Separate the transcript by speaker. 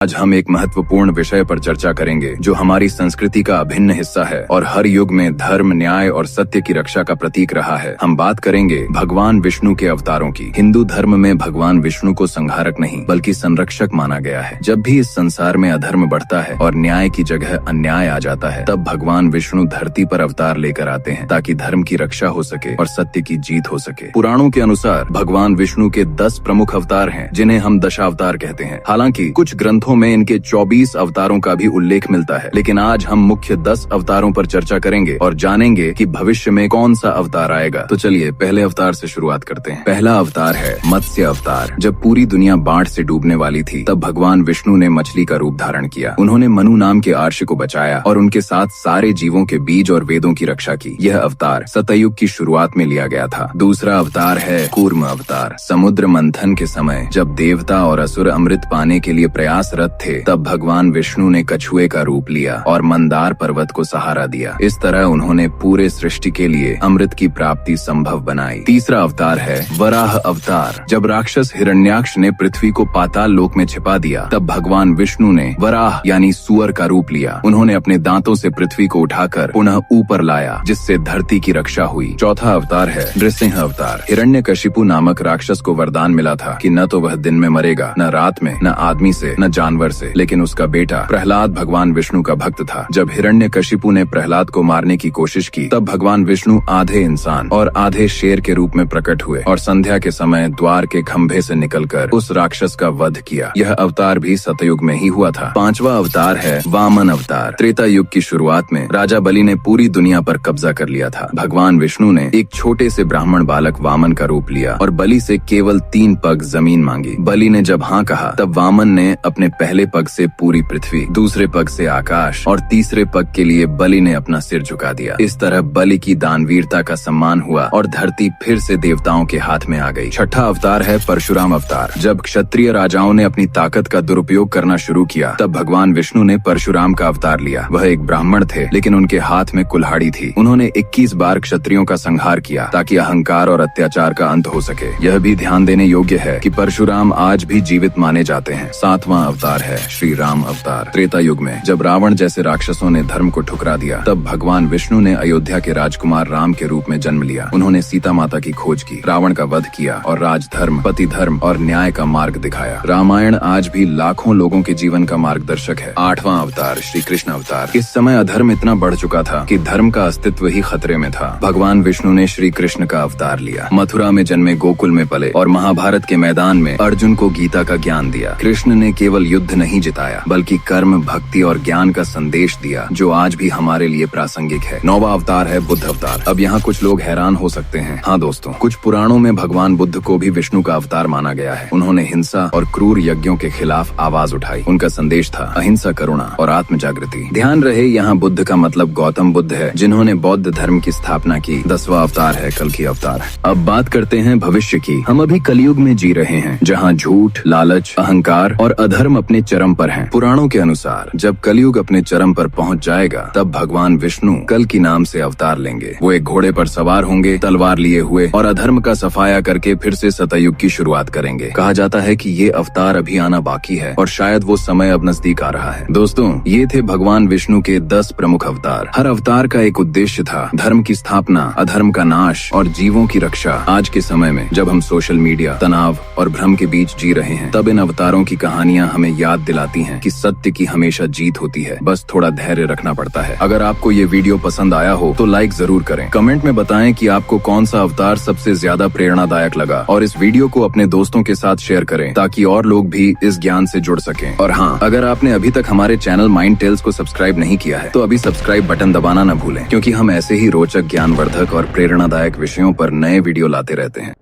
Speaker 1: आज हम एक महत्वपूर्ण विषय पर चर्चा करेंगे जो हमारी संस्कृति का अभिन्न हिस्सा है और हर युग में धर्म, न्याय और सत्य की रक्षा का प्रतीक रहा है। हम बात करेंगे भगवान विष्णु के अवतारों की। हिंदू धर्म में भगवान विष्णु को संहारक नहीं बल्कि संरक्षक माना गया है। जब भी इस संसार में अधर्म बढ़ता है और न्याय की जगह अन्याय आ जाता है, तब भगवान विष्णु धरती पर अवतार लेकर आते हैं ताकि धर्म की रक्षा हो सके और सत्य की जीत हो सके। पुराणों के अनुसार भगवान विष्णु के 10 प्रमुख अवतार हैं, जिन्हें हम दशावतार कहते हैं। हालांकि कुछ ग्रंथों में इनके 24 अवतारों का भी उल्लेख मिलता है, लेकिन आज हम मुख्य 10 अवतारों पर चर्चा करेंगे और जानेंगे कि भविष्य में कौन सा अवतार आएगा। तो चलिए पहले अवतार से शुरुआत करते हैं। पहला अवतार है मत्स्य अवतार। जब पूरी दुनिया बाढ़ से डूबने वाली थी, तब भगवान विष्णु ने मछली का रूप धारण किया। उन्होंने मनु नाम के आर्ष को बचाया और उनके साथ सारे जीवों के बीज और वेदों की रक्षा की। यह अवतार सतयुग की शुरुआत में लिया गया था। दूसरा अवतार है कूर्म अवतार। समुद्र मंथन के समय जब देवता और असुर अमृत पाने के लिए प्रयासरत थे, तब भगवान विष्णु ने कछुए का रूप लिया और मंदार पर्वत को सहारा दिया। इस तरह उन्होंने पूरे सृष्टि के लिए अमृत की प्राप्ति संभव बनाई। तीसरा अवतार है वराह अवतार। जब राक्षस हिरण्याक्ष ने पृथ्वी को पाताल लोक में छिपा दिया, तब भगवान विष्णु ने वराह यानी सुअर का रूप लिया। उन्होंने अपने दांतों से पृथ्वी को उठाकर पुनः ऊपर लाया, जिससे धरती की रक्षा हुई। चौथा अवतार है नृसिंह अवतार। हिरण्यकशिपु नामक राक्षस को वरदान मिला था कि न तो वह दिन में मरेगा, न रात में, न आदमी से, न जानवर से, लेकिन उसका बेटा प्रहलाद भगवान विष्णु का भक्त था। जब हिरण्यकशिपु ने प्रहलाद को मारने की कोशिश की, तब भगवान विष्णु आधे इंसान और आधे शेर के रूप में प्रकट हुए और संध्या के समय द्वार के खंभे से निकलकर उस राक्षस का वध किया। यह अवतार भी सतयुग में ही हुआ था। पांचवा अवतार है वामन अवतार। त्रेता युग की शुरुआत में राजा बलि ने पूरी दुनिया पर कब्जा कर लिया था। भगवान विष्णु ने एक छोटे से ब्राह्मण बालक वामन का रूप लिया और बलि से केवल 3 पग जमीन मांगी। बलि ने जब हाँ कहा, तब वामन ने अपने पहले पग से पूरी पृथ्वी, दूसरे पग से आकाश और तीसरे पग के लिए बलि ने अपना सिर झुका दिया। इस तरह बलि की दानवीरता का सम्मान हुआ और धरती फिर से देवताओं के हाथ में आ गई। छठा अवतार है परशुराम अवतार। जब क्षत्रिय राजाओं ने अपनी ताकत का दुरुपयोग करना शुरू किया, तब भगवान विष्णु ने परशुराम का अवतार लिया। वह एक ब्राह्मण थे, लेकिन उनके हाथ में कुल्हाड़ी थी। उन्होंने 21 बार क्षत्रियों का संहार किया ताकि अहंकार और अत्याचार का अंत हो सके। यह भी ध्यान देने योग्य है कि परशुराम आज भी जीवित माने जाते हैं। सातवां अवतार है श्री राम अवतार। त्रेता युग में जब रावण जैसे राक्षसों ने धर्म को ठुकरा दिया, तब भगवान विष्णु ने अयोध्या के राजकुमार राम के रूप में जन्म लिया। उन्होंने सीता माता की खोज की, रावण का वध किया और राजधर्म, पति धर्म और न्याय का मार्ग दिखाया। रामायण आज भी लाखों लोगों के जीवन का मार्गदर्शक है। आठवां अवतार श्री कृष्ण अवतार। इस समय अधर्म इतना बढ़ चुका था कि धर्म का अस्तित्व ही खतरे में था। भगवान विष्णु ने श्री कृष्ण का अवतार लिया। मथुरा में जन्मे, गोकुल में पले और महाभारत के मैदान में अर्जुन को गीता का ज्ञान दिया। कृष्ण ने केवल युद्ध नहीं जिताया, बल्कि कर्म, भक्ति और ज्ञान का संदेश दिया, जो आज भी हमारे लिए प्रासंगिक है। नौवां अवतार है बुद्ध अवतार। अब यहाँ कुछ लोग हैरान हो सकते हैं। हाँ दोस्तों, कुछ पुराणों में भगवान बुद्ध को भी विष्णु का अवतार माना गया है। उन्होंने हिंसा और क्रूर यज्ञों के खिलाफ आवाज उठाई। उनका संदेश था अहिंसा, करुणा और आत्म जागृति। ध्यान रहे, यहाँ बुद्ध का मतलब गौतम बुद्ध है, जिन्होंने बौद्ध धर्म की स्थापना की। 10वां अवतार है कल्कि अवतार। अब बात करते हैं भविष्य की। हम अभी कलयुग में जी रहे हैं, जहाँ झूठ, लालच, अहंकार और अधर्म अपने चरम पर हैं। पुराणों के अनुसार जब कलयुग अपने चरम पर पहुंच जाएगा, तब भगवान विष्णु कल्कि नाम से अवतार लेंगे। वो एक घोड़े पर सवार होंगे, तलवार लिए हुए, और अधर्म का सफाया करके फिर से सतयुग की शुरुआत करेंगे। कहा जाता है कि ये अवतार अभी आना बाकी है और शायद वो समय अब नजदीक आ रहा है। दोस्तों, ये थे भगवान विष्णु के 10 प्रमुख अवतार। हर अवतार का एक उद्देश्य था, धर्म की स्थापना, अधर्म का नाश और जीवों की रक्षा। आज के समय में जब हम सोशल मीडिया, तनाव और भ्रम के बीच जी रहे हैं, तब इन अवतारों की कहानियां हमें याद दिलाती हैं कि सत्य की हमेशा जीत होती है। बस थोड़ा धैर्य रखना पड़ता है। अगर आपको ये वीडियो पसंद आया हो तो लाइक जरूर करें। कमेंट में बताएं कि आपको कौन सा अवतार सबसे ज्यादा प्रेरणादायक लगा, और इस वीडियो को अपने दोस्तों के साथ शेयर करें ताकि और लोग भी इस ज्ञान से जुड़ सकें। और हाँ, अगर आपने अभी तक हमारे चैनल माइंड टेल्स को सब्सक्राइब नहीं किया है, तो अभी सब्सक्राइब बटन दबाना न भूलें, क्योंकि हम ऐसे ही रोचक, ज्ञानवर्धक और प्रेरणादायक विषयों पर नए वीडियो लाते रहते हैं।